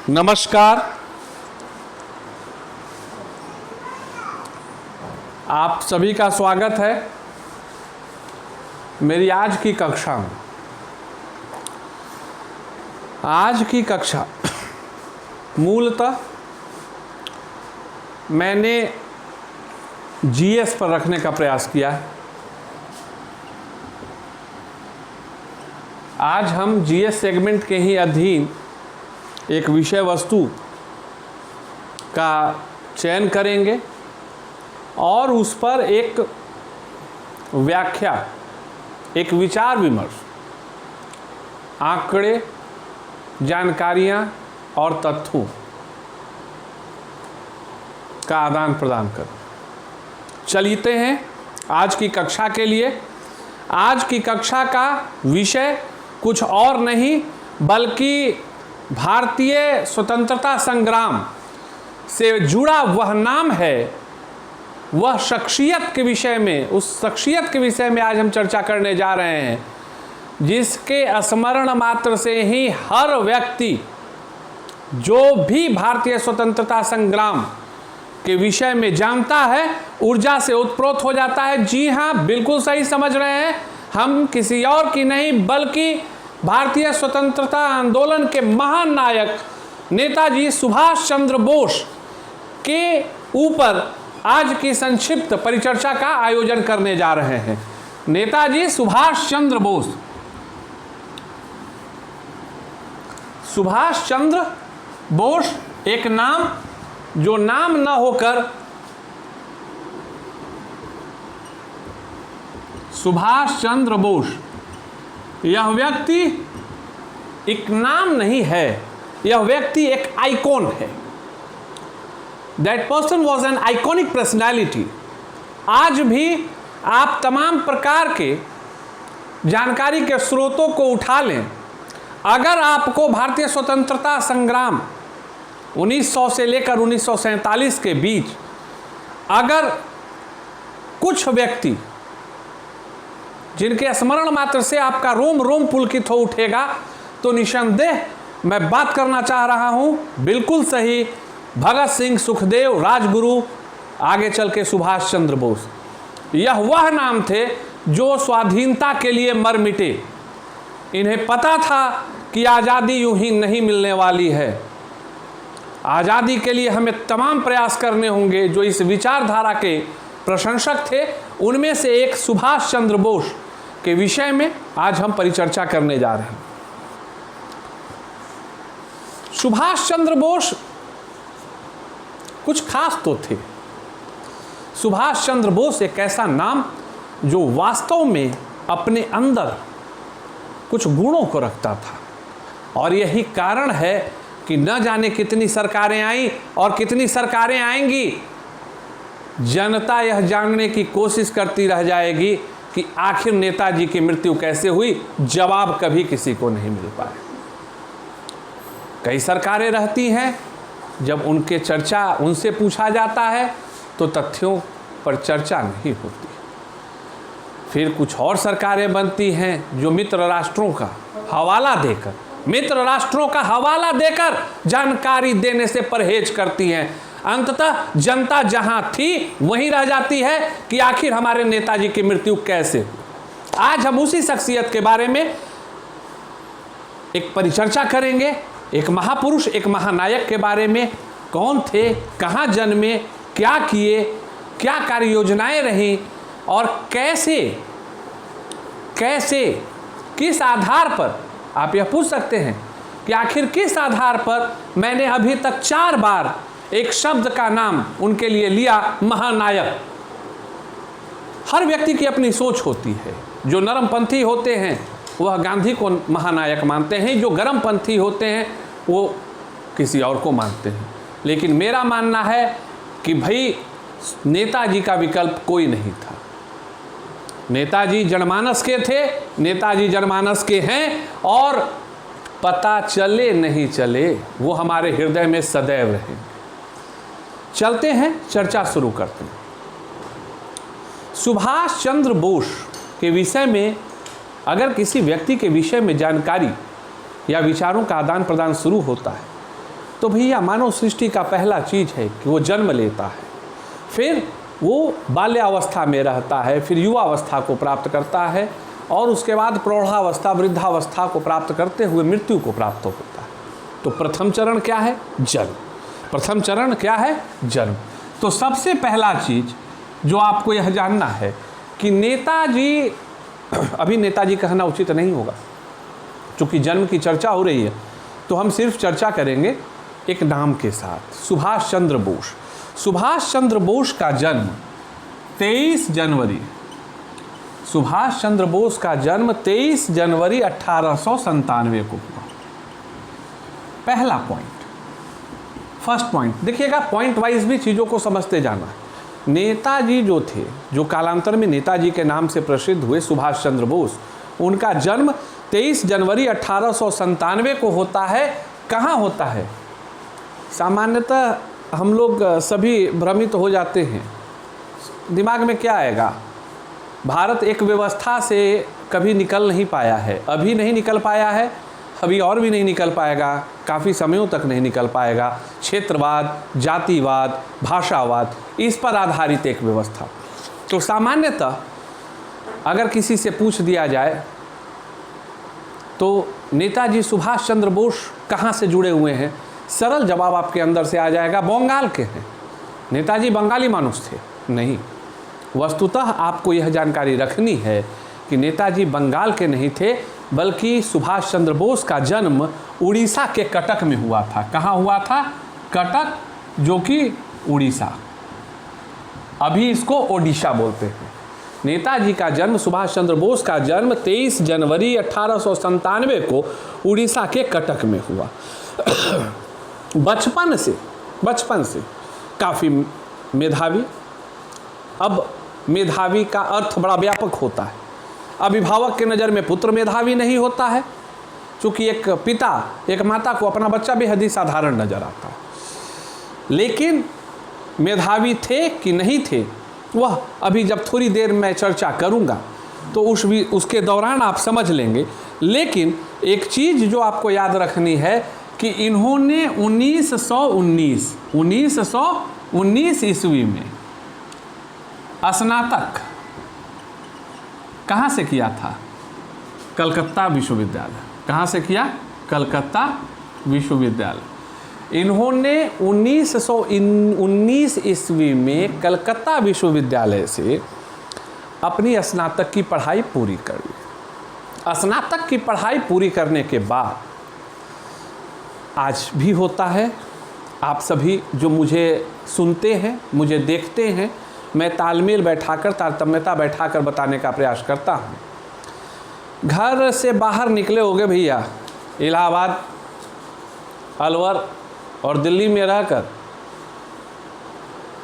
नमस्कार। आप सभी का स्वागत है मेरी आज की कक्षा में। आज की कक्षा मूलतः मैंने जीएस पर रखने का प्रयास किया है। आज हम जीएस सेगमेंट के ही अधीन एक विषय वस्तु का चयन करेंगे और उस पर एक व्याख्या, एक विचार विमर्श, आंकड़े, जानकारियां और तथ्यों का आदान प्रदान करें। चलते हैं आज की कक्षा के लिए। आज की कक्षा का विषय कुछ और नहीं बल्कि भारतीय स्वतंत्रता संग्राम से जुड़ा वह नाम है, वह शख्सियत के विषय में, उस शख्सियत के विषय में आज हम चर्चा करने जा रहे हैं जिसके स्मरण मात्र से ही हर व्यक्ति जो भी भारतीय स्वतंत्रता संग्राम के विषय में जानता है ऊर्जा से उत्प्रोत हो जाता है। जी हाँ, बिल्कुल सही समझ रहे हैं। हम किसी और की नहीं बल्कि भारतीय स्वतंत्रता आंदोलन के महान नायक नेताजी सुभाष चंद्र बोस के ऊपर आज की संक्षिप्त परिचर्चा का आयोजन करने जा रहे हैं। नेताजी सुभाष चंद्र बोस। सुभाष चंद्र बोस एक नाम जो नाम न होकर सुभाष चंद्र बोस, यह व्यक्ति एक नाम नहीं है, यह व्यक्ति एक आइकॉन है। That person was an iconic personality. आज भी आप तमाम प्रकार के जानकारी के स्रोतों को उठा लें, अगर आपको भारतीय स्वतंत्रता संग्राम 1900 से लेकर 1947 के बीच अगर कुछ व्यक्ति जिनके स्मरण मात्र से आपका रोम रोम पुलकित हो उठेगा तो निसंदेह मैं बात करना चाह रहा हूं, बिल्कुल सही, भगत सिंह, सुखदेव, राजगुरु, आगे चल के सुभाष चंद्र बोस। यह वह नाम थे जो स्वाधीनता के लिए मर मिटे। इन्हें पता था कि आज़ादी यूं ही नहीं मिलने वाली है, आज़ादी के लिए हमें तमाम प्रयास करने होंगे। जो इस विचारधारा के प्रशंसक थे उनमें से एक सुभाष चंद्र बोस के विषय में आज हम परिचर्चा करने जा रहे हैं। सुभाष चंद्र बोस कुछ खास तो थे। सुभाष चंद्र बोस एक ऐसा नाम जो वास्तव में अपने अंदर कुछ गुणों को रखता था और यही कारण है कि न जाने कितनी सरकारें आई और कितनी सरकारें आएंगी, जनता यह जानने की कोशिश करती रह जाएगी कि आखिर नेताजी की मृत्यु कैसे हुई। जवाब कभी किसी को नहीं मिल पाए। कई सरकारें रहती हैं, जब उनके चर्चा उनसे पूछा जाता है तो तथ्यों पर चर्चा नहीं होती। फिर कुछ और सरकारें बनती हैं जो मित्र राष्ट्रों का हवाला देकर जानकारी देने से परहेज करती हैं। अंततः जनता जहां थी वहीं रह जाती है कि आखिर हमारे नेताजी की मृत्यु कैसे। आज हम उसी शख्सियत के बारे में एक परिचर्चा करेंगे, एक महापुरुष, एक महानायक के बारे में। कौन थे, कहां जन्मे, क्या किए, क्या कार्य योजनाएं रहीं और कैसे किस आधार पर, आप यह पूछ सकते हैं कि आखिर किस आधार पर मैंने अभी तक 4 बार एक शब्द का नाम उनके लिए लिया, महानायक। हर व्यक्ति की अपनी सोच होती है। जो नरमपंथी होते हैं वह गांधी को महानायक मानते हैं, जो गरमपंथी होते हैं वो किसी और को मानते हैं। लेकिन मेरा मानना है कि भाई नेताजी का विकल्प कोई नहीं था। नेताजी जनमानस के थे, नेताजी जनमानस के हैं और पता चले नहीं चले वो हमारे हृदय में सदैव रहेंगे। चलते हैं, चर्चा शुरू करते हैं। सुभाष चंद्र बोस के विषय में अगर किसी व्यक्ति के विषय में जानकारी या विचारों का आदान प्रदान शुरू होता है तो भैया मानव सृष्टि का पहला चीज़ है कि वो जन्म लेता है, फिर वो बाल्यावस्था में रहता है, फिर युवावस्था को प्राप्त करता है और उसके बाद प्रौढ़ावस्था वृद्धावस्था को प्राप्त करते हुए मृत्यु को प्राप्त होता है। तो प्रथम चरण क्या है? जन्म। प्रथम चरण क्या है? जन्म। तो सबसे पहला चीज़ जो आपको यह जानना है कि नेताजी, अभी नेताजी कहना उचित नहीं होगा क्योंकि जन्म की चर्चा हो रही है, तो हम सिर्फ चर्चा करेंगे एक नाम के साथ, सुभाष चंद्र बोस। सुभाष चंद्र बोस का जन्म 23 जनवरी, सुभाष चंद्र बोस का जन्म 23 जनवरी 1897 को हुआ। पहला पॉइंट, फर्स्ट पॉइंट देखिएगा, पॉइंट वाइज भी चीज़ों को समझते जाना है। नेताजी जो थे, जो कालांतर में नेताजी के नाम से प्रसिद्ध हुए, सुभाष चंद्र बोस, उनका जन्म 23 जनवरी 1897 को होता है। कहाँ होता है? सामान्यतः हम लोग सभी भ्रमित हो जाते हैं, दिमाग में क्या आएगा? भारत एक व्यवस्था से कभी निकल नहीं पाया है, अभी नहीं निकल पाया है, अभी और भी नहीं निकल पाएगा, काफ़ी समयों तक नहीं निकल पाएगा। क्षेत्रवाद, जातिवाद, भाषावाद, इस पर आधारित एक व्यवस्था। तो सामान्यतः अगर किसी से पूछ दिया जाए तो नेताजी सुभाष चंद्र बोस कहाँ से जुड़े हुए हैं, सरल जवाब आपके अंदर से आ जाएगा, बंगाल के हैं। नेताजी बंगाली मानुष थे? नहीं, वस्तुतः आपको यह जानकारी रखनी है कि नेताजी बंगाल के नहीं थे, बल्कि सुभाष चंद्र बोस का जन्म उड़ीसा के कटक में हुआ था। कहाँ हुआ था? कटक, जो कि उड़ीसा, अभी इसको ओडिशा बोलते हैं। नेताजी का जन्म, सुभाष चंद्र बोस का जन्म 23 जनवरी 1897 को उड़ीसा के कटक में हुआ। बचपन से काफ़ी मेधावी। अब मेधावी का अर्थ बड़ा व्यापक होता है। अभिभावक के नज़र में पुत्र मेधावी नहीं होता है, क्योंकि एक पिता, एक माता को अपना बच्चा बेहद ही साधारण नजर आता है। लेकिन मेधावी थे कि नहीं थे, वह अभी जब थोड़ी देर मैं चर्चा करूंगा तो उसके दौरान आप समझ लेंगे। लेकिन एक चीज़ जो आपको याद रखनी है कि इन्होंने 1919 ईस्वी में स्नातक कहाँ से किया था? कलकत्ता विश्वविद्यालय। कहाँ से किया? कलकत्ता विश्वविद्यालय। इन्होंने 1919 ईस्वी में कलकत्ता विश्वविद्यालय से अपनी स्नातक की पढ़ाई पूरी कर ली। स्नातक की पढ़ाई पूरी करने के बाद आज भी होता है, आप सभी जो मुझे सुनते हैं, मुझे देखते हैं, मैं तालमेल बैठाकर, तारतम्यता बैठाकर बताने का प्रयास करता हूँ। घर से बाहर निकले होगे भैया, इलाहाबाद, अलवर और दिल्ली में रहकर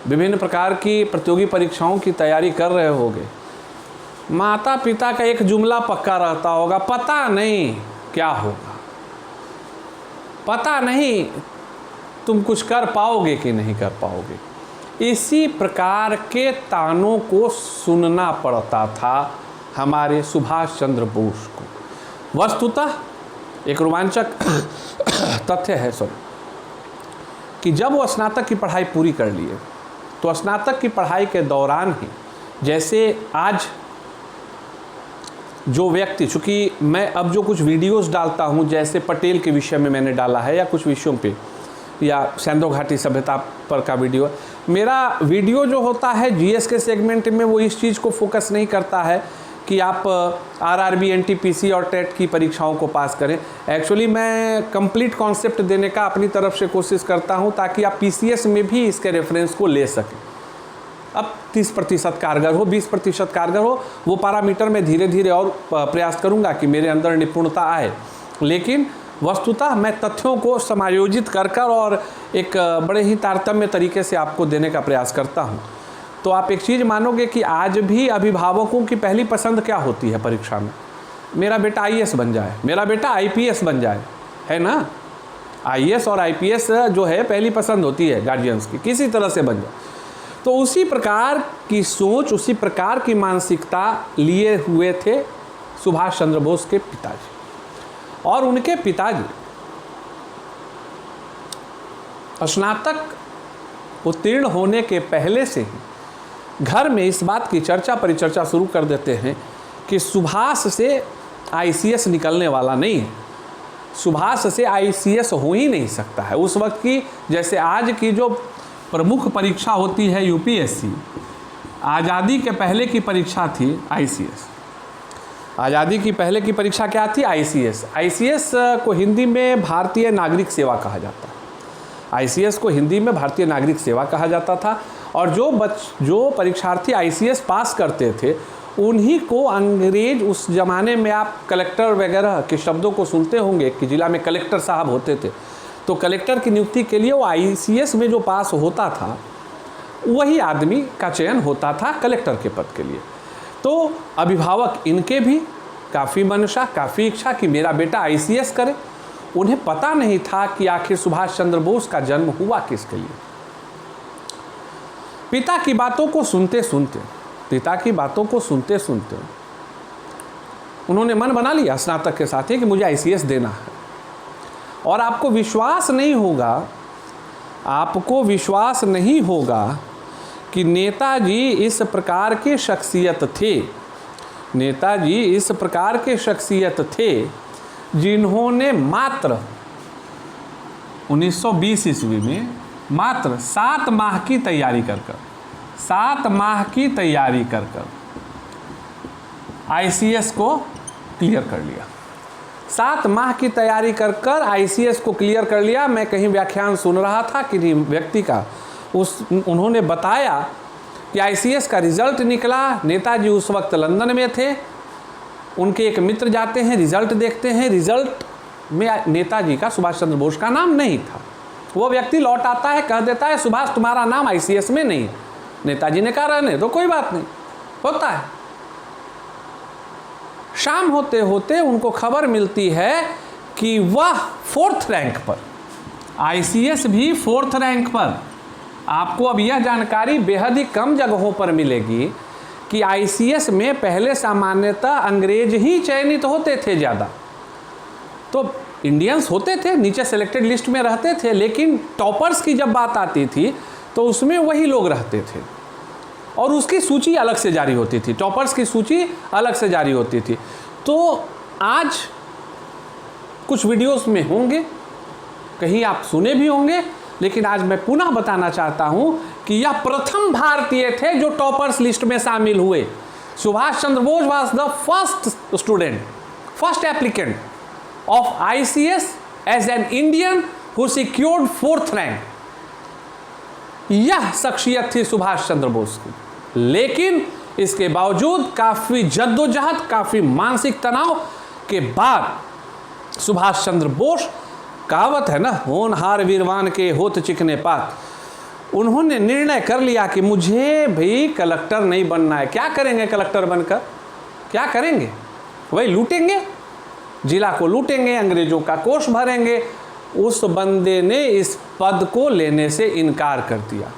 विभिन्न प्रकार की प्रतियोगी परीक्षाओं की तैयारी कर रहे होगे। माता पिता का एक जुमला पक्का रहता होगा, पता नहीं क्या होगा, पता नहीं तुम कुछ कर पाओगे कि नहीं कर पाओगे। इसी प्रकार के तानों को सुनना पड़ता था हमारे सुभाष चंद्र बोस को। वस्तुतः एक रोमांचक तथ्य है कि जब वो स्नातक की पढ़ाई पूरी कर लिए तो स्नातक की पढ़ाई के दौरान ही, जैसे आज जो व्यक्ति, चूँकि मैं अब जो कुछ वीडियोस डालता हूँ, जैसे पटेल के विषय में मैंने डाला है या कुछ विषयों पे, या सैंधो घाटी सभ्यता पर का वीडियो, मेरा वीडियो जो होता है जीएस के सेगमेंट में वो इस चीज़ को फोकस नहीं करता है कि आप आरआरबी, एनटीपीसी और टेट की परीक्षाओं को पास करें। एक्चुअली मैं कंप्लीट कॉन्सेप्ट देने का अपनी तरफ से कोशिश करता हूं ताकि आप पीसीएस में भी इसके रेफरेंस को ले सकें। अब 30% कारगर हो, 20% कारगर हो, वो पैरामीटर में धीरे धीरे और प्रयास करूंगा कि मेरे अंदर निपुणता आए। लेकिन वस्तुतः मैं तथ्यों को समायोजित कर और एक बड़े ही तारतम्य तरीके से आपको देने का प्रयास करता हूं। तो आप एक चीज़ मानोगे कि आज भी अभिभावकों की पहली पसंद क्या होती है परीक्षा में? मेरा बेटा आईएएस बन जाए, मेरा बेटा आईपीएस बन जाए, है ना? आईएएस और आईपीएस जो है पहली पसंद होती है गार्जियंस की, किसी तरह से बन जाए। तो उसी प्रकार की सोच, उसी प्रकार की मानसिकता लिए हुए थे सुभाष चंद्र बोस के पिताजी। और उनके पिताजी स्नातक उत्तीर्ण होने के पहले से ही घर में इस बात की चर्चा परिचर्चा शुरू कर देते हैं कि सुभाष से आईसीएस निकलने वाला नहीं है, सुभाष से आईसीएस हो ही नहीं सकता है। उस वक्त की जैसे आज की जो प्रमुख परीक्षा होती है यूपीएससी, आज़ादी के पहले की परीक्षा थी आईसीएस। आज़ादी की पहले की परीक्षा क्या थी? आईसीएस। आईसीएस को हिंदी में भारतीय नागरिक सेवा कहा जाता है। आईसीएस को हिंदी में भारतीय नागरिक सेवा कहा जाता था। और जो परीक्षार्थी आईसीएस पास करते थे उन्हीं को अंग्रेज, उस ज़माने में आप कलेक्टर वगैरह के शब्दों को सुनते होंगे कि ज़िला में कलेक्टर साहब होते थे, तो कलेक्टर की नियुक्ति के लिए वो आईसीएस में जो पास होता था वही आदमी का चयन होता था कलेक्टर के पद के लिए। तो अभिभावक इनके भी काफ़ी मंशा, काफ़ी इच्छा कि मेरा बेटा आईसीएस करे। उन्हें पता नहीं था कि आखिर सुभाष चंद्र बोस का जन्म हुआ किसके लिए। पिता की बातों को सुनते सुनते उन्होंने मन बना लिया स्नातक के साथ ही कि मुझे आईसीएस देना है। और आपको विश्वास नहीं होगा कि नेताजी इस प्रकार के शख्सियत थे जिन्होंने मात्र 1920 ईस्वी में मात्र 7 माह की तैयारी कर आईसीएस को क्लियर कर लिया। 7 माह की तैयारी कर आईसीएस को क्लियर कर लिया। मैं कहीं व्याख्यान सुन रहा था कि व्यक्ति का, उन्होंने बताया कि आईसीएस का रिजल्ट निकला। नेताजी उस वक्त लंदन में थे। उनके एक मित्र जाते हैं, रिजल्ट देखते हैं, रिजल्ट में नेताजी का, सुभाष चंद्र बोस का नाम नहीं था। वो व्यक्ति लौट आता है, कह देता है सुभाष तुम्हारा नाम आईसीएस में नहीं है। नेताजी ने कहा रहने दो, कोई बात नहीं, होता है। शाम होते होते उनको खबर मिलती है कि वह 4th रैंक पर, आईसीएस भी 4th रैंक पर। आपको अब यह जानकारी बेहद ही कम जगहों पर मिलेगी कि आईसीएस में पहले सामान्यतः अंग्रेज ही चयनित होते थे ज़्यादा। तो इंडियंस होते थे, नीचे सेलेक्टेड लिस्ट में रहते थे, लेकिन टॉपर्स की जब बात आती थी तो उसमें वही लोग रहते थे और उसकी सूची अलग से जारी होती थी, टॉपर्स की सूची अलग से जारी होती थी। तो आज कुछ वीडियोस में होंगे, कहीं आप सुने भी होंगे, लेकिन आज मैं पुनः बताना चाहता हूं कि यह प्रथम भारतीय थे जो टॉपर्स लिस्ट में शामिल हुए। Subhash Chandra Bose was the first applicant of ICS as an Indian who secured 4th rank. यह शख्सियत थी सुभाष चंद्र बोस की। लेकिन इसके बावजूद काफ़ी जद्दोजहद, काफ़ी मानसिक तनाव के बाद सुभाष चंद्र बोस, कहावत है ना, होनहार वीरवान के होत चिकने पात, उन्होंने निर्णय कर लिया कि मुझे भी कलेक्टर नहीं बनना है। क्या करेंगे कलेक्टर बनकर? क्या करेंगे? वही लूटेंगे, जिला को लूटेंगे, अंग्रेजों का कोष भरेंगे। उस बंदे ने इस पद को लेने से इनकार कर दिया।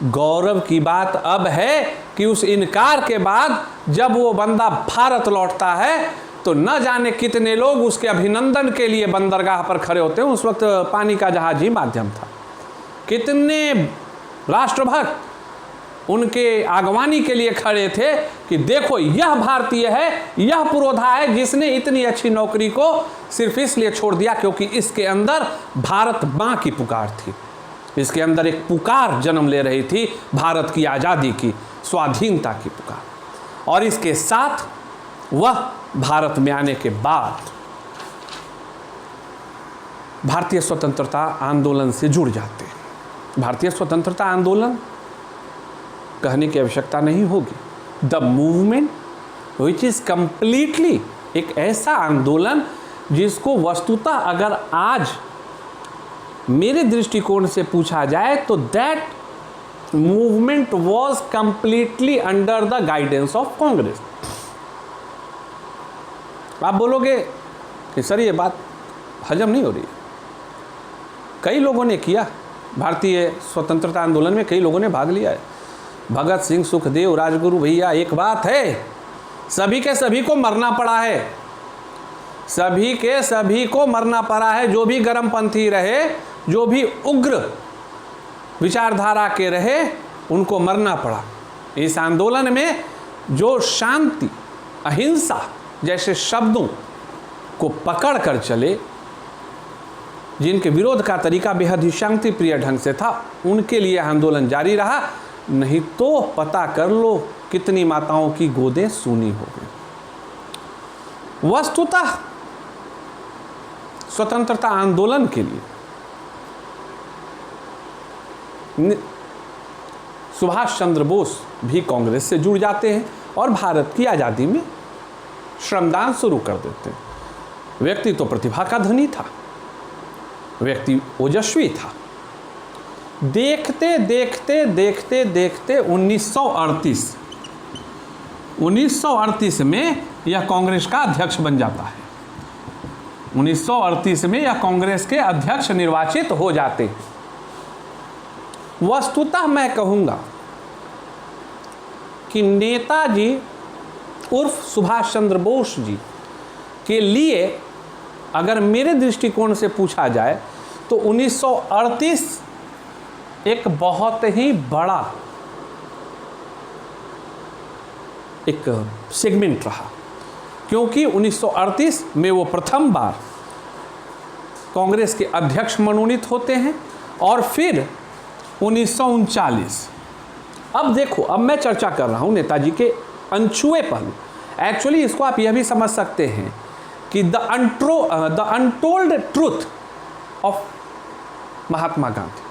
गौरव की बात अब है कि उस इनकार के बाद जब वो बंदा भारत लौटता है तो न जाने कितने लोग उसके अभिनंदन के लिए बंदरगाह पर खड़े होते हैं। उस वक्त पानी का जहाज ही माध्यम था। कितने राष्ट्रभक्त उनके आगवानी के लिए खड़े थे कि देखो यह भारतीय है, यह पुरोधा है जिसने इतनी अच्छी नौकरी को सिर्फ इसलिए छोड़ दिया क्योंकि इसके अंदर भारत माँ की पुकार थी। इसके अंदर एक पुकार जन्म ले रही थी, भारत की आज़ादी की, स्वाधीनता की पुकार। और इसके साथ वह भारत में आने के बाद भारतीय स्वतंत्रता आंदोलन से जुड़ जाते हैं। भारतीय स्वतंत्रता आंदोलन कहने की आवश्यकता नहीं होगी। The movement which is completely, एक ऐसा आंदोलन जिसको वस्तुतः अगर आज मेरे दृष्टिकोण से पूछा जाए तो that movement was completely under the guidance of Congress. आप बोलोगे कि सर ये बात हजम नहीं हो रही। कई लोगों ने किया, भारतीय स्वतंत्रता आंदोलन में कई लोगों ने भाग लिया है। भगत सिंह, सुखदेव, राजगुरु। भैया एक बात है, सभी के सभी को मरना पड़ा है, सभी के सभी को मरना पड़ा है। जो भी गर्मपंथी रहे, जो भी उग्र विचारधारा के रहे, उनको मरना पड़ा। इस आंदोलन में जो शांति, अहिंसा जैसे शब्दों को पकड़ कर चले, जिनके विरोध का तरीका बेहद ही शांति प्रिय ढंग से था, उनके लिए आंदोलन जारी रहा। नहीं तो पता कर लो कितनी माताओं की गोदें सूनी हो गई। वस्तुतः स्वतंत्रता आंदोलन के लिए सुभाष चंद्र बोस भी कांग्रेस से जुड़ जाते हैं और भारत की आज़ादी में श्रमदान शुरू कर देते हैं। व्यक्ति तो प्रतिभा का धनी था, व्यक्ति ओजस्वी था। देखते देखते देखते देखते 1938 में यह कांग्रेस का अध्यक्ष बन जाता है। 1938 में यह कांग्रेस के अध्यक्ष निर्वाचित हो जाते हैं। वस्तुतः मैं कहूँगा कि नेताजी उर्फ सुभाष चंद्र बोस जी के लिए अगर मेरे दृष्टिकोण से पूछा जाए तो 1938 एक बहुत ही बड़ा एक सेगमेंट रहा, क्योंकि 1938 में वो प्रथम बार कांग्रेस के अध्यक्ष मनोनीत होते हैं और फिर 1939। अब देखो, अब मैं चर्चा कर रहा हूं नेताजी के अनछुए पहलू। एक्चुअली इसको आप यह भी समझ सकते हैं कि the untold truth of Mahatma Gandhi.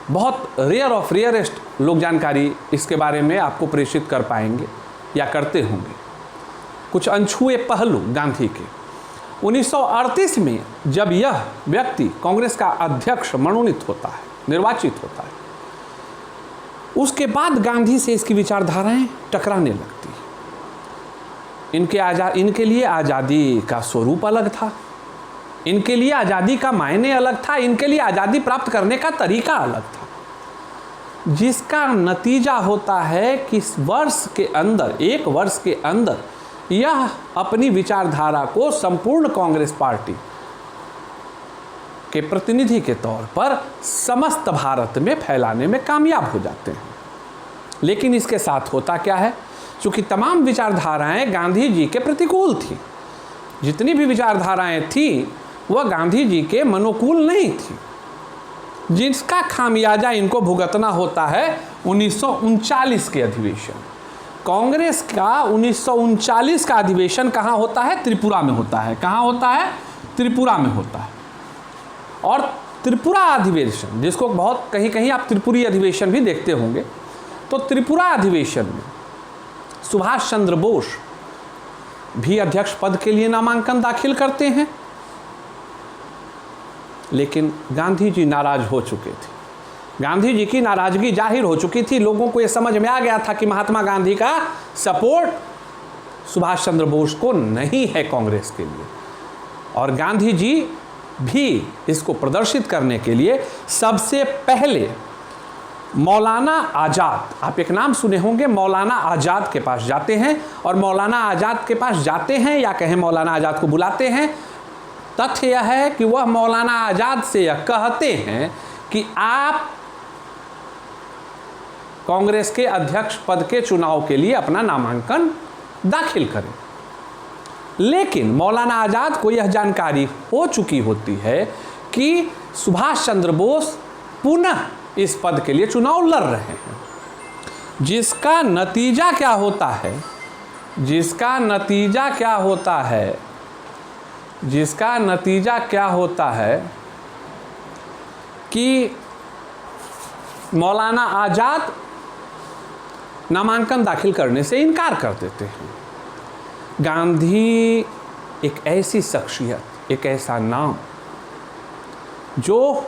बहुत रेयर ऑफ रेयरेस्ट लोग जानकारी इसके बारे में आपको प्रेषित कर पाएंगे या करते होंगे। कुछ अनछुए पहलू गांधी के। 1938 में जब यह व्यक्ति कांग्रेस का अध्यक्ष मनोनीत होता है, निर्वाचित होता है, उसके बाद गांधी से इसकी विचारधाराएं टकराने लगती हैं। इनके लिए आज़ादी का स्वरूप अलग था, इनके लिए आज़ादी का मायने अलग था, इनके लिए आज़ादी प्राप्त करने का तरीका अलग था, जिसका नतीजा होता है कि एक वर्ष के अंदर यह अपनी विचारधारा को संपूर्ण कांग्रेस पार्टी के प्रतिनिधि के तौर पर समस्त भारत में फैलाने में कामयाब हो जाते हैं। लेकिन इसके साथ होता क्या है, चूंकि तमाम विचारधाराएं गांधी जी के प्रतिकूल थी, जितनी भी विचारधाराएं थी वह गांधी जी के मनोकूल नहीं थी, जिसका खामियाजा इनको भुगतना होता है 1939 के अधिवेशन। कांग्रेस का 1939 का अधिवेशन कहाँ होता है? त्रिपुरा में होता है। कहाँ होता है? त्रिपुरा में होता है। और त्रिपुरा अधिवेशन, जिसको बहुत कहीं कहीं आप त्रिपुरी अधिवेशन भी देखते होंगे, तो त्रिपुरा अधिवेशन में सुभाष चंद्र बोस भी अध्यक्ष पद के लिए नामांकन दाखिल करते हैं, लेकिन गांधी जी नाराज हो चुके थे। गांधी जी की नाराजगी जाहिर हो चुकी थी। लोगों को यह समझ में आ गया था कि महात्मा गांधी का सपोर्ट सुभाष चंद्र बोस को नहीं है कांग्रेस के लिए। और गांधी जी भी इसको प्रदर्शित करने के लिए सबसे पहले मौलाना आज़ाद, आप एक नाम सुने होंगे, मौलाना आज़ाद के पास जाते हैं। और मौलाना आज़ाद के पास जाते हैं या कहें मौलाना आज़ाद को बुलाते हैं। तथ्य यह है कि वह मौलाना आज़ाद से यह कहते हैं कि आप कांग्रेस के अध्यक्ष पद के चुनाव के लिए अपना नामांकन दाखिल करें। लेकिन मौलाना आज़ाद को यह जानकारी हो चुकी होती है कि सुभाष चंद्र बोस पुनः इस पद के लिए चुनाव लड़ रहे हैं, जिसका नतीजा क्या होता है, जिसका नतीजा क्या होता है कि मौलाना आज़ाद नामांकन दाखिल करने से इनकार कर देते हैं। गांधी एक ऐसी शख्सियत, एक ऐसा नाम जो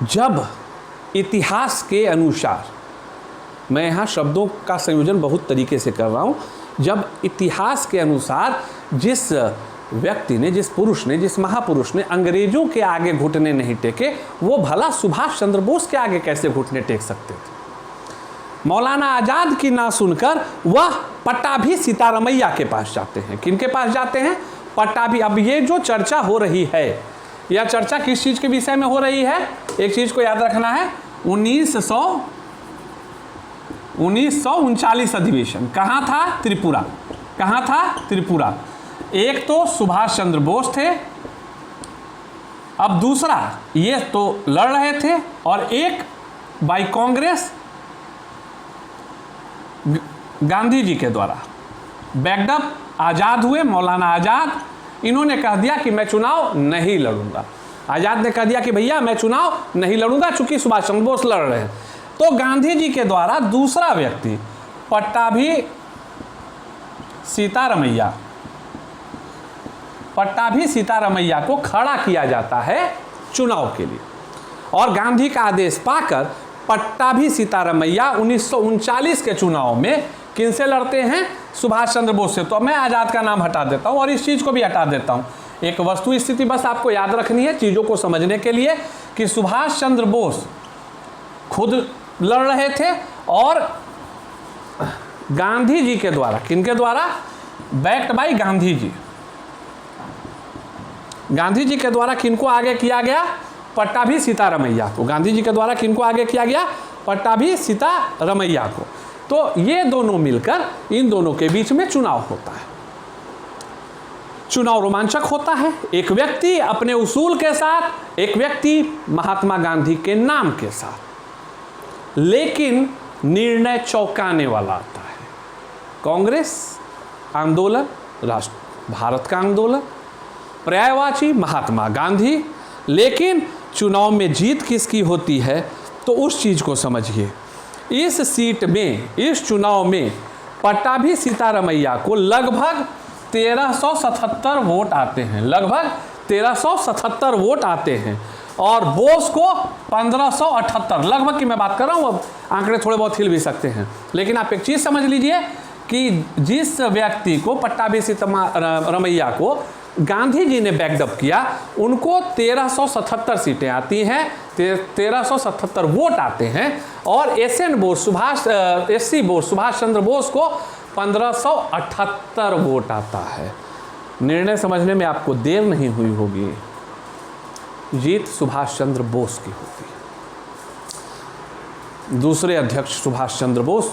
जब इतिहास के अनुसार, मैं यहाँ शब्दों का संयोजन बहुत तरीके से कर रहा हूँ, जब इतिहास के अनुसार जिस व्यक्ति ने, जिस पुरुष ने, जिस महापुरुष ने अंग्रेजों के आगे घुटने नहीं टेके, वो भला सुभाष चंद्र बोस के आगे कैसे घुटने टेक सकते थे। मौलाना आज़ाद की ना सुनकर वह पट्टाभी सीतारमैया के पास जाते हैं। किनके पास जाते हैं? पट्टाभी। अब ये जो चर्चा हो रही है, यह चर्चा किस चीज़ के विषय में हो रही है? एक चीज़ को याद रखना है, 1939 अधिवेशन कहाँ था? त्रिपुरा। कहाँ था? त्रिपुरा। एक तो सुभाष चंद्र बोस थे, अब दूसरा ये तो लड़ रहे थे, और एक बाई कांग्रेस गांधी जी के द्वारा बैकअप आज़ाद हुए। मौलाना आज़ाद, इन्होंने कह दिया कि मैं चुनाव नहीं लड़ूंगा। आज़ाद ने कह दिया कि भैया मैं चुनाव नहीं लड़ूंगा, चूंकि सुभाष चंद्र बोस लड़ रहे हैं। तो गांधी जी के द्वारा दूसरा व्यक्ति पट्टाभी सीतारमैया को खड़ा किया जाता है चुनाव के लिए, और गांधी का आदेश पाकर पट्टाभी सीतारमैया 1939 के चुनाव में किनसे लड़ते हैं? सुभाष चंद्र बोस से। तो मैं आज़ाद का नाम हटा देता हूं और इस चीज़ को भी हटा देता हूं। एक वस्तु स्थिति बस आपको याद रखनी है चीज़ों को समझने के लिए, कि सुभाष चंद्र बोस खुद लड़ रहे थे, और गांधी जी के द्वारा, किनके द्वारा? Backed by Gandhi ji. गांधी जी के द्वारा किनको आगे किया गया? पट्टाभी सीतारमैया को। गांधी जी के द्वारा किनको आगे किया गया? पट्टाभी सीतारमैया को। तो ये दोनों मिलकर, इन दोनों के बीच में चुनाव होता है। चुनाव रोमांचक होता है। एक व्यक्ति अपने उसूल के साथ, एक व्यक्ति महात्मा गांधी के नाम के साथ, लेकिन निर्णय चौंकाने वाला आता है। कांग्रेस आंदोलन, राष्ट्र भारत का आंदोलन, पर्यायवाची महात्मा गांधी, लेकिन चुनाव में जीत किसकी होती है? तो उस चीज को समझिए। इस सीट में, इस चुनाव में पट्टाभी सीतारमैया को लगभग 1377 वोट आते हैं, लगभग 1377 वोट आते हैं, और बोस को 1578, लगभग की मैं बात कर रहा हूँ। अब आंकड़े थोड़े बहुत हिल भी सकते हैं, लेकिन आप एक चीज़ समझ लीजिए कि जिस व्यक्ति को, पट्टाभी सीतारमैया को गांधी जी ने बैकअप किया, उनको 1377 सीटें आती हैं, 1377 वोट आते हैं, और एसएन बोस, एससी बोस, सुभाष चंद्र बोस को 1578 वोट आता है। निर्णय समझने में आपको देर नहीं हुई होगी, जीत सुभाष चंद्र बोस की होती है। दूसरे अध्यक्ष सुभाष चंद्र बोस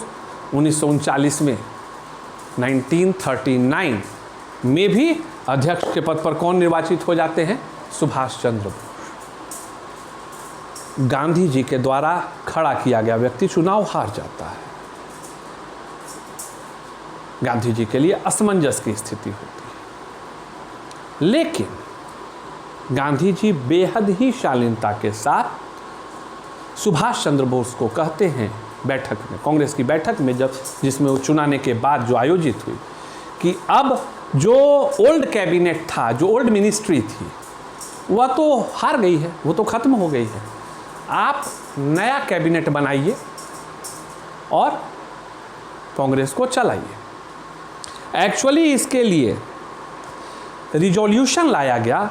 1939 में, 1939 में भी अध्यक्ष के पद पर कौन निर्वाचित हो जाते हैं? सुभाष चंद्र बोस। गांधी जी के द्वारा खड़ा किया गया व्यक्ति चुनाव हार जाता है। गांधी जी के लिए असमंजस की स्थिति होती है, लेकिन गांधी जी बेहद ही शालीनता के साथ सुभाष चंद्र बोस को कहते हैं बैठक में, कांग्रेस की बैठक में, जब जिसमें वो चुनाने के बाद जो आयोजित हुई, कि अब जो ओल्ड कैबिनेट था, जो ओल्ड मिनिस्ट्री थी, वह तो हार गई है, वो तो खत्म हो गई है। आप नया कैबिनेट बनाइए और कांग्रेस को चलाइए। एक्चुअली इसके लिए रिजोल्यूशन लाया गया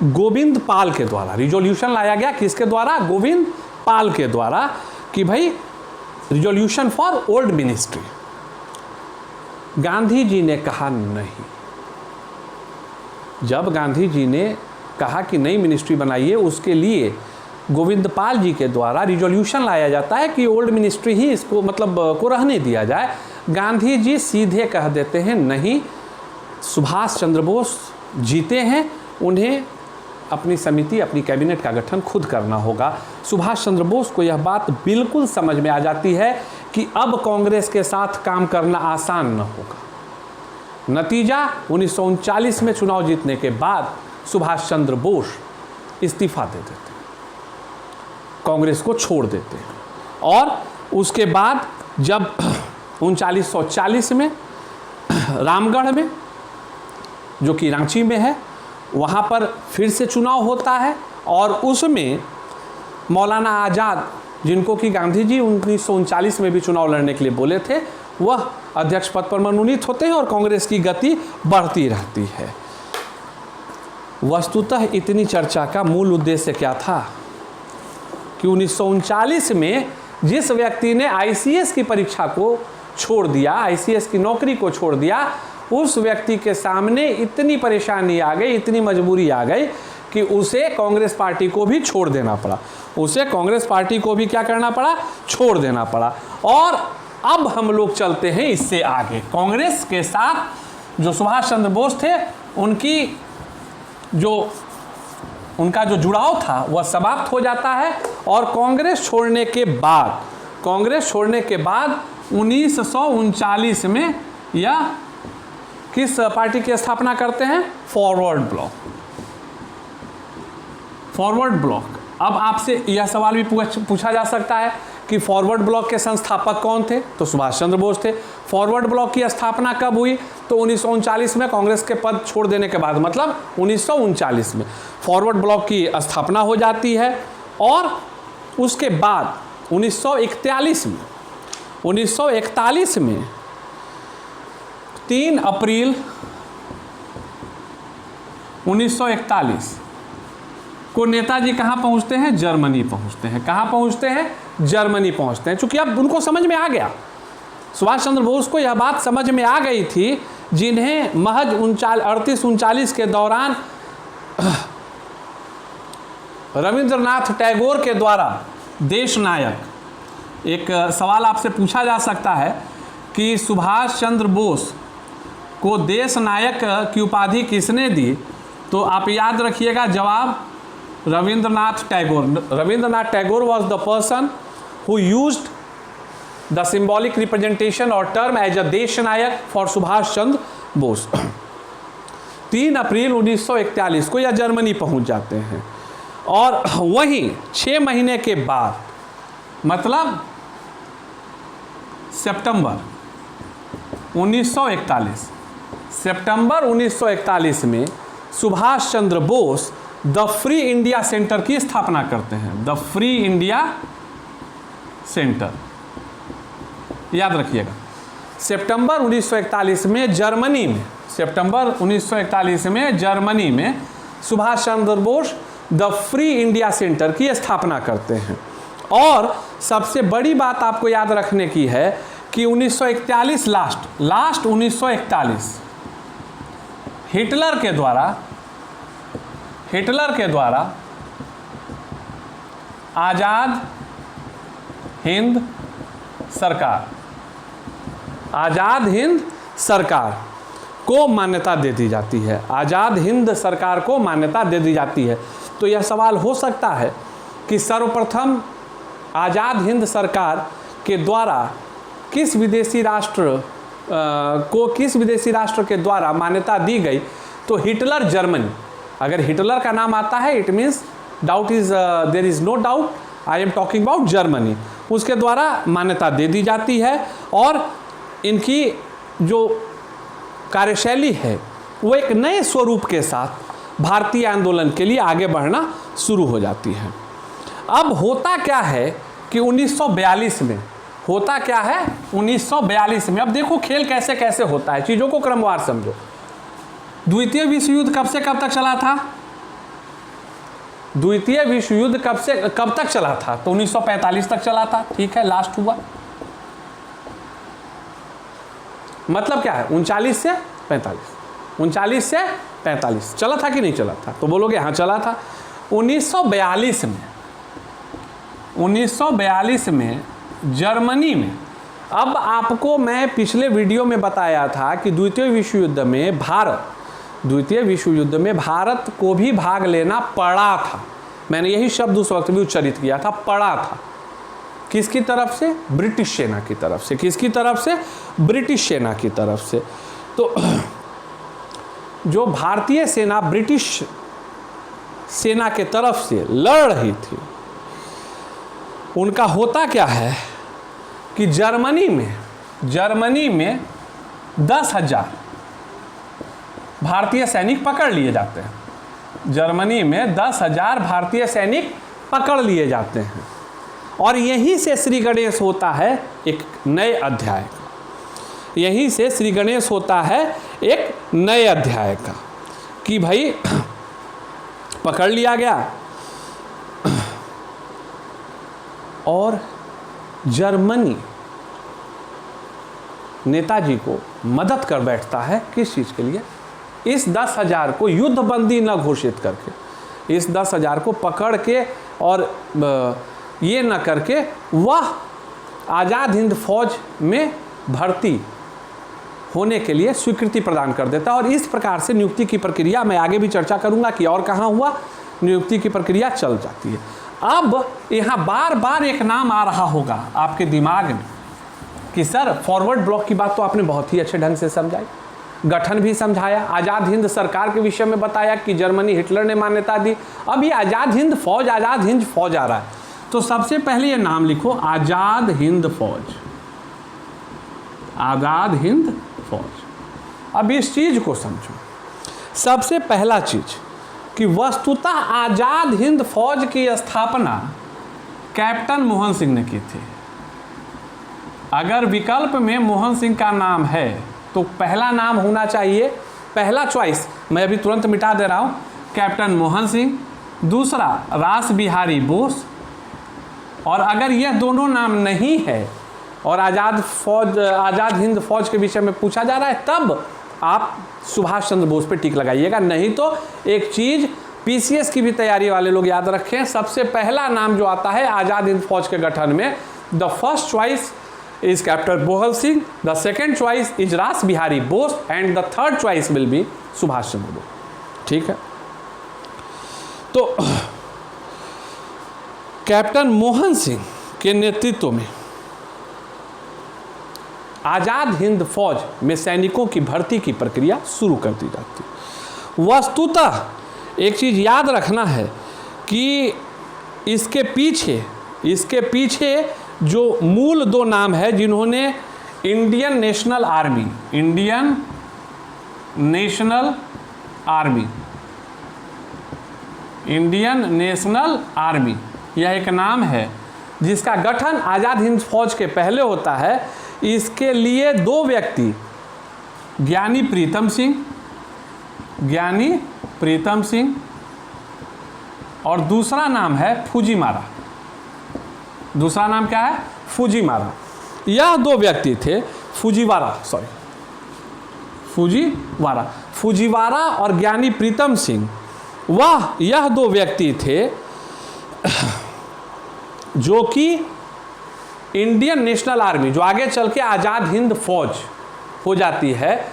गोविंद पाल के द्वारा। रिजोल्यूशन लाया गया किसके द्वारा? गोविंद पाल के द्वारा, कि भाई resolution for old ministry. Gandhi ji ने कहा नहीं। जब गांधी जी ने कहा कि नई मिनिस्ट्री बनाइए, उसके लिए गोविंद पाल जी के द्वारा रिजोल्यूशन लाया जाता है कि ओल्ड मिनिस्ट्री ही इसको मतलब को रहने दिया जाए। गांधी जी सीधे कह देते हैं नहीं, सुभाष चंद्र बोस जीते हैं, उन्हें अपनी समिति, अपनी कैबिनेट का गठन खुद करना होगा। सुभाष चंद्र बोस को यह बात बिल्कुल समझ में आ जाती है कि अब कांग्रेस के साथ काम करना आसान न होगा। नतीजा 1939 में चुनाव जीतने के बाद सुभाष चंद्र बोस इस्तीफा दे देते हैं, कांग्रेस को छोड़ देते हैं। और उसके बाद जब 1940 में रामगढ़ में, जो कि रांची में है, वहाँ पर फिर से चुनाव होता है, और उसमें मौलाना आज़ाद, जिनको कि गांधी जी 1939 में भी चुनाव लड़ने के लिए बोले थे, वह अध्यक्ष पद पर मनोनीत होते हैं और कांग्रेस की गति बढ़ती रहती है। वस्तुतः इतनी चर्चा का मूल उद्देश्य क्या था कि 1939 में जिस व्यक्ति ने आईसीएस की परीक्षा को छोड़ दिया, आईसीएस की नौकरी को छोड़ दिया, उस व्यक्ति के सामने इतनी परेशानी आ गई, इतनी मजबूरी आ गई कि उसे कांग्रेस पार्टी को भी छोड़ देना पड़ा, उसे कांग्रेस पार्टी को भी क्या करना पड़ा, छोड़ देना पड़ा। और अब हम लोग चलते हैं इससे आगे। कांग्रेस के साथ जो सुभाष चंद्र बोस थे, उनका जो जुड़ाव था वह समाप्त हो जाता है। और कांग्रेस छोड़ने के बाद 1939 में यह किस पार्टी की स्थापना करते हैं, फॉरवर्ड ब्लॉक। अब आपसे यह सवाल भी पूछा जा सकता है कि फॉरवर्ड ब्लॉक के संस्थापक कौन थे, तो सुभाष चंद्र बोस थे। फॉरवर्ड ब्लॉक की स्थापना कब हुई, तो 1939 में, कांग्रेस के पद छोड़ देने के बाद, मतलब 1939 में फॉरवर्ड ब्लॉक की स्थापना हो जाती है। और उसके बाद 1941 में 3 अप्रैल 1941 को नेताजी कहाँ पहुँचते हैं, जर्मनी पहुँचते हैं। कहाँ पहुँचते हैं, जर्मनी पहुँचते हैं। चूँकि अब उनको समझ में आ गया, सुभाष चंद्र बोस को यह बात समझ में आ गई थी, जिन्हें महज 38-39 के दौरान रविंद्रनाथ टैगोर के द्वारा देश नायक, एक सवाल आपसे पूछा जा सकता है कि सुभाष चंद्र बोस को देश नायक की उपाधि किसने दी, तो आप याद रखिएगा जवाब, Rabindranath Tagore was the person who used the symbolic representation or term as a देश नायक for सुभाष चंद्र बोस। 3 अप्रैल 1941 को यह जर्मनी पहुंच जाते हैं। और वहीं 6 महीने के बाद, मतलब सितंबर 1941 में Subhash Chandra Bose the Free India Centre की स्थापना करते हैं। द फ्री इंडिया सेंटर, याद रखिएगा। सितंबर 1941 में जर्मनी में Subhash Chandra Bose the Free India Centre की स्थापना करते हैं। और सबसे बड़ी बात आपको याद रखने की है कि 1941 लास्ट 1941 हिटलर के द्वारा आज़ाद हिंद सरकार को मान्यता दे दी जाती है। आज़ाद हिंद सरकार को मान्यता दे दी जाती है। तो यह सवाल हो सकता है कि सर्वप्रथम आज़ाद हिंद सरकार के द्वारा किस विदेशी राष्ट्र के द्वारा मान्यता दी गई, तो हिटलर जर्मनी। अगर हिटलर का नाम आता है, it means there is no doubt I am talking about Germany. उसके द्वारा मान्यता दे दी जाती है और इनकी जो कार्यशैली है वो एक नए स्वरूप के साथ भारतीय आंदोलन के लिए आगे बढ़ना शुरू हो जाती है। अब होता क्या है कि 1942 में, अब देखो खेल कैसे कैसे होता है, चीज़ों को क्रमवार समझो। द्वितीय विश्व युद्ध कब से कब तक चला था? द्वितीय विश्व युद्ध कब से कब तक चला था? तो 1945 तक चला था, ठीक है, लास्ट हुआ। मतलब क्या है, 39 से 45 चला था कि नहीं चला था? तो बोलोगे हाँ चला था। 1942 में जर्मनी में, अब आपको मैं पिछले वीडियो में बताया था कि द्वितीय विश्व युद्ध में भारत को भी भाग लेना पड़ा था। मैंने यही शब्द उस वक्त भी उच्चारित किया था, पड़ा था। किसकी तरफ से? ब्रिटिश सेना की तरफ से। किसकी तरफ से? ब्रिटिश सेना की तरफ से। तो जो भारतीय सेना ब्रिटिश सेना के तरफ से लड़ रही थी, उनका होता क्या है कि जर्मनी में 10,000 भारतीय सैनिक पकड़ लिए जाते हैं। जर्मनी में 10,000 भारतीय सैनिक पकड़ लिए जाते हैं। और यहीं से श्री गणेश होता है एक नए अध्याय का। यहीं से श्री गणेश होता है एक नए अध्याय का कि भाई पकड़ लिया गया और जर्मनी नेताजी को मदद कर बैठता है। किस चीज़ के लिए? इस 10,000 को युद्धबंदी न घोषित करके, इस 10,000 को पकड़ के और ये न करके वह आज़ाद हिंद फौज में भर्ती होने के लिए स्वीकृति प्रदान कर देता है। और इस प्रकार से नियुक्ति की प्रक्रिया, मैं आगे भी चर्चा करूंगा कि और कहाँ हुआ, नियुक्ति की प्रक्रिया चल जाती है। अब यहाँ बार बार एक नाम आ रहा होगा आपके दिमाग में कि सर फॉरवर्ड ब्लॉक की बात तो आपने बहुत ही अच्छे ढंग से समझाई, गठन भी समझाया, आज़ाद हिंद सरकार के विषय में बताया कि जर्मनी हिटलर ने मान्यता दी। अब ये आज़ाद हिंद फौज आ रहा है, तो सबसे पहले ये नाम लिखो, आज़ाद हिंद फौज, आज़ाद हिंद फौज। अब इस चीज को समझो, सबसे पहला चीज कि वस्तुतः आज़ाद हिंद फौज की स्थापना कैप्टन मोहन सिंह ने की थी। अगर विकल्प में मोहन सिंह का नाम है तो पहला नाम होना चाहिए, पहला चॉइस मैं अभी तुरंत मिटा दे रहा हूँ, कैप्टन मोहन सिंह, दूसरा रास बिहारी बोस। और अगर यह दोनों नाम नहीं है और आज़ाद हिंद फौज के विषय में पूछा जा रहा है, तब आप सुभाष चंद्र बोस पे टिक लगाइएगा। नहीं तो एक चीज़ पीसीएस की भी तैयारी वाले लोग याद रखें, सबसे पहला नाम जो आता है आज़ाद हिंद फौज के गठन में, the first choice is captain Mohan Singh, the second choice is Ras Bihari Bose and the third choice will be Subhash Chandra Bose. ठीक है, तो कैप्टन मोहन सिंह के नेतृत्व में आज़ाद हिंद फौज में सैनिकों की भर्ती की प्रक्रिया शुरू कर दी जाती। वस्तुतः एक चीज़ याद रखना है कि इसके पीछे जो मूल दो नाम है जिन्होंने इंडियन नेशनल आर्मी यह एक नाम है जिसका गठन आज़ाद हिंद फौज के पहले होता है। इसके लिए दो व्यक्ति, ज्ञानी प्रीतम सिंह और दूसरा नाम है फुजीवारा। दूसरा नाम क्या है? फुजीवारा। यह दो व्यक्ति थे, फुजीवारा और ज्ञानी प्रीतम सिंह, यह दो व्यक्ति थे जो कि इंडियन नेशनल आर्मी, जो आगे चल के आज़ाद हिंद फौज हो जाती है,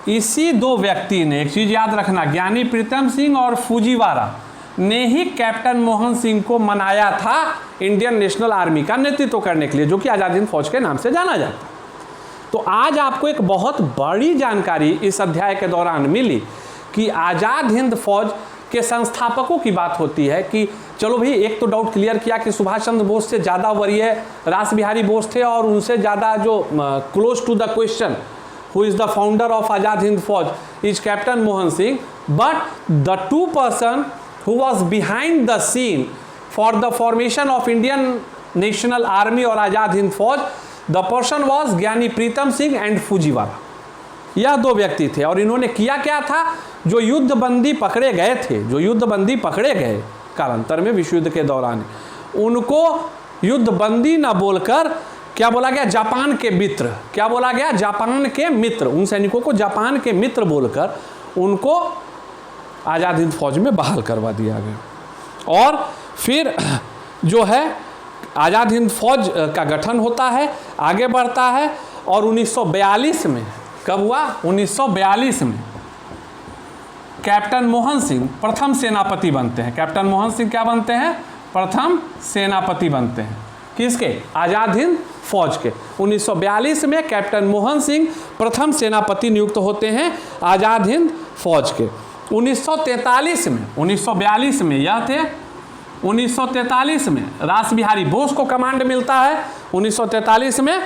इसी दो व्यक्ति ने, एक चीज़ याद रखना, ज्ञानी प्रीतम सिंह और फुजीवारा ने ही कैप्टन मोहन सिंह को मनाया था इंडियन नेशनल आर्मी का नेतृत्व करने के लिए, जो कि आज़ाद हिंद फौज के नाम से जाना जाता है। तो आज आपको एक बहुत बड़ी जानकारी इस अध्याय के दौरान मिली कि आज़ाद हिंद फौज के संस्थापकों की बात होती है कि चलो भाई, एक तो डाउट क्लियर किया कि सुभाष चंद्र बोस से ज़्यादा वरीय रास बिहारी बोस थे और उनसे ज़्यादा जो close to the question who is the founder of Azad Hind Fauj is captain Mohan Singh, but the true person who was behind the scene for the formation of Indian National Army और आज़ाद हिंद फौज, द पर्सन वॉज ज्ञानी प्रीतम सिंह एंड फुजीवारा। यह दो व्यक्ति थे और इन्होंने किया क्या था, जो युद्धबंदी पकड़े गए कालांतर में विश्व युद्ध के दौरान, उनको युद्धबंदी न बोलकर क्या बोला गया, जापान के मित्र, उन सैनिकों को जापान के मित्र बोलकर उनको आज़ाद हिंद फौज में बहाल करवा दिया गया। और फिर जो है आज़ाद हिंद फौज का गठन होता है, आगे बढ़ता है और 1942 में, कब हुआ? 1942 में कैप्टन मोहन सिंह प्रथम सेनापति बनते हैं। कैप्टन मोहन सिंह क्या बनते हैं? प्रथम सेनापति बनते हैं। किसके? आज़ाद हिंद फौज के। 1942 में कैप्टन मोहन सिंह प्रथम सेनापति नियुक्त होते हैं आज़ाद हिंद फौज के। 1943 में, 1942 में यह थे, 1943 में रास बिहारी बोस को कमांड मिलता है। 1943 में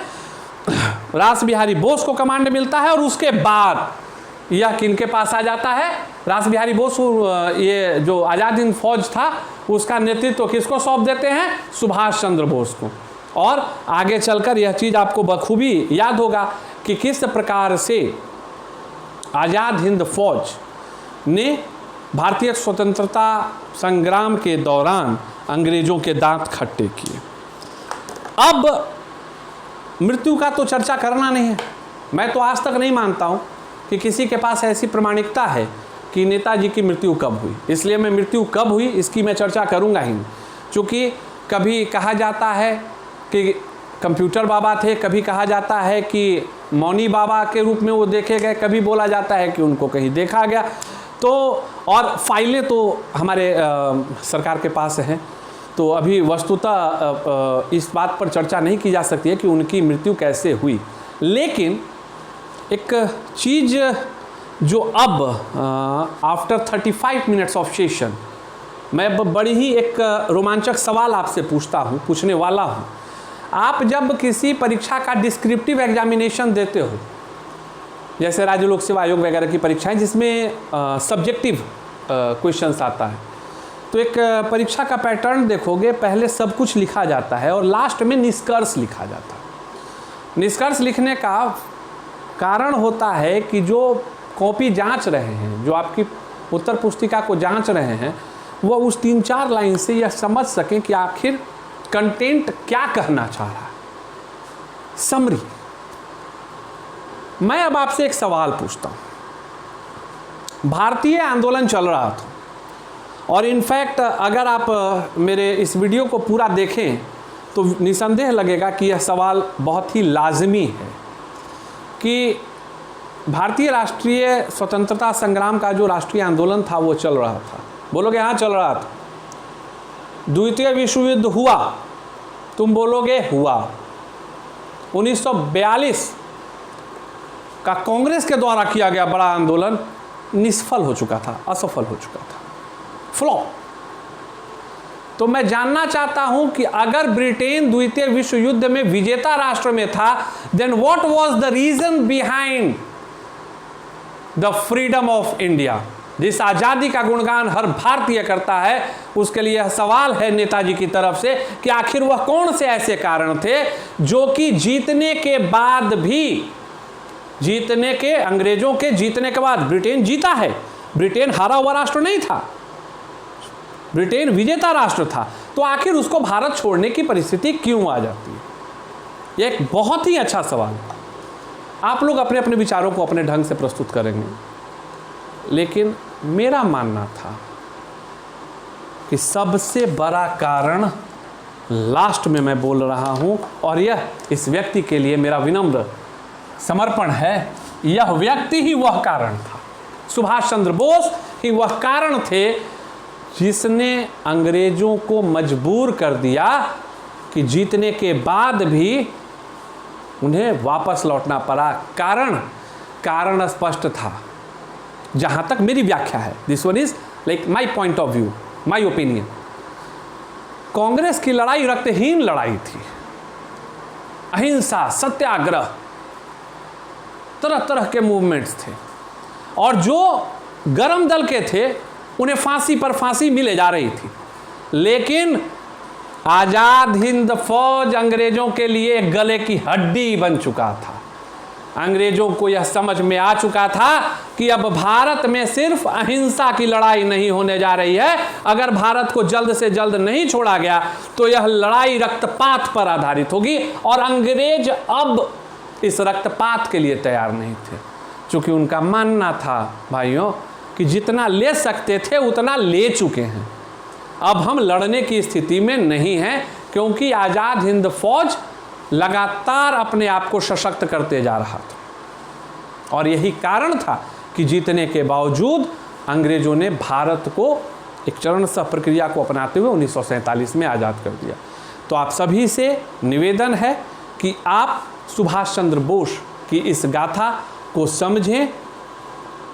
रास बिहारी बोस को कमांड मिलता है और उसके बाद यह किनके पास आ जाता है? रास बिहारी बोस, ये जो आज़ाद हिंद फौज था उसका नेतृत्व किसको सौंप देते हैं? सुभाष चंद्र बोस को। और आगे चलकर यह चीज़ आपको बखूबी याद होगा कि किस प्रकार से आज़ाद हिंद फौज ने भारतीय स्वतंत्रता संग्राम के दौरान अंग्रेजों के दांत खट्टे किए। अब मृत्यु का तो चर्चा करना नहीं है। मैं तो आज तक नहीं मानता हूं कि किसी के पास ऐसी प्रमाणिकता है कि नेताजी की मृत्यु कब हुई, इसलिए मैं मृत्यु कब हुई इसकी मैं चर्चा करूंगा ही नहीं। चूँकि कभी कहा जाता है कि कंप्यूटर बाबा थे, कभी कहा जाता है कि मौनी बाबा के रूप में वो देखे गए, कभी बोला जाता है कि उनको कहीं देखा गया। तो और फाइलें तो हमारे सरकार के पास हैं, तो अभी वस्तुतः इस बात पर चर्चा नहीं की जा सकती है कि उनकी मृत्यु कैसे हुई। लेकिन एक चीज़ जो अब आफ्टर 35 मिनट्स ऑफ सेशन, मैं बड़ी ही एक रोमांचक सवाल आपसे पूछने वाला हूँ। आप जब किसी परीक्षा का डिस्क्रिप्टिव एग्जामिनेशन देते हो, जैसे राज्य लोक सेवा आयोग वगैरह की परीक्षाएं जिसमें सब्जेक्टिव क्वेश्चंस आता है, तो एक परीक्षा का पैटर्न देखोगे, पहले सब कुछ लिखा जाता है और लास्ट में निष्कर्ष लिखा जाता है। निष्कर्ष लिखने का कारण होता है कि जो कॉपी जांच रहे हैं, जो आपकी उत्तर पुस्तिका को जांच रहे हैं, वो उस 3-4 लाइन से यह समझ सकें कि आखिर कंटेंट क्या कहना चाह रहा है। समरी। मैं अब आपसे एक सवाल पूछता हूं। भारतीय आंदोलन चल रहा था और इनफैक्ट अगर आप मेरे इस वीडियो को पूरा देखें तो निसंदेह लगेगा कि यह सवाल बहुत ही लाजमी है कि भारतीय राष्ट्रीय स्वतंत्रता संग्राम का जो राष्ट्रीय आंदोलन था वो चल रहा था। बोलोगे हाँ चल रहा था। द्वितीय विश्व युद्ध हुआ, तुम बोलोगे हुआ। 1942 का कांग्रेस के द्वारा किया गया बड़ा आंदोलन निष्फल हो चुका था, असफल हो चुका था, फ्लॉप। तो मैं जानना चाहता हूं कि अगर ब्रिटेन द्वितीय विश्व युद्ध में विजेता राष्ट्र में था, then what was the reason behind the freedom of India. जिस आज़ादी का गुणगान हर भारतीय करता है, उसके लिए यह सवाल है नेताजी की तरफ से कि आखिर वह कौन से ऐसे कारण थे जो कि जीतने के बाद भी, अंग्रेजों के जीतने के बाद, ब्रिटेन जीता है, ब्रिटेन हारा हुआ राष्ट्र नहीं था, ब्रिटेन विजेता राष्ट्र था, तो आखिर उसको भारत छोड़ने की परिस्थिति क्यों आ जाती है? यह एक बहुत ही अच्छा सवाल है। आप लोग अपने अपने विचारों को अपने ढंग से प्रस्तुत करेंगे, लेकिन मेरा मानना था कि सबसे बड़ा कारण लास्ट में मैं बोल रहा हूं, और यह इस व्यक्ति के लिए मेरा विनम्र समर्पण है। यह व्यक्ति ही वह कारण था, सुभाष चंद्र बोस ही वह कारण थे जिसने अंग्रेजों को मजबूर कर दिया कि जीतने के बाद भी उन्हें वापस लौटना पड़ा। कारण स्पष्ट था, जहां तक मेरी व्याख्या है। This one is like my point of view, my opinion. Congress की लड़ाई रक्तहीन लड़ाई थी, अहिंसा, सत्याग्रह, तरह तरह के मूवमेंट्स थे, और जो गरम दल के थे उन्हें फांसी पर फांसी मिले जा रही थी। लेकिन आज़ाद हिंद फौज अंग्रेजों के लिए गले की हड्डी बन चुका था। अंग्रेजों को यह समझ में आ चुका था कि अब भारत में सिर्फ अहिंसा की लड़ाई नहीं होने जा रही है। अगर भारत को जल्द से जल्द नहीं छोड़ा गया तो यह लड़ाई रक्तपात पर आधारित होगी, और अंग्रेज अब इस रक्तपात के लिए तैयार नहीं थे, क्योंकि उनका मानना था भाइयों कि जितना ले सकते थे उतना ले चुके हैं, अब हम लड़ने की स्थिति में नहीं हैं, क्योंकि आज़ाद हिंद फौज लगातार अपने आप को सशक्त करते जा रहा था। और यही कारण था कि जीतने के बावजूद अंग्रेजों ने भारत को एक चरणबद्ध प्रक्रिया को अपनाते हुए 1947 में आज़ाद कर दिया। तो आप सभी से निवेदन है कि आप सुभाष चंद्र बोस की इस गाथा को समझें,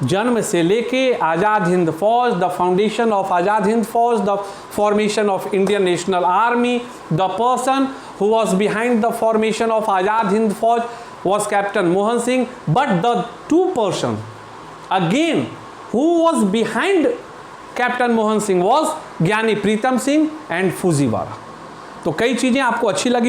जन्म से लेके आज़ाद हिंद फौज, the foundation of Azad Hind फौज, the formation of Indian National army, the person who was behind the formation of Azad Hind Fauj was Captain Mohan Singh, but the two person again who was behind Captain Mohan Singh was Gyani Pritam Singh and Fujiwara। तो कई चीज़ें आपको अच्छी लगी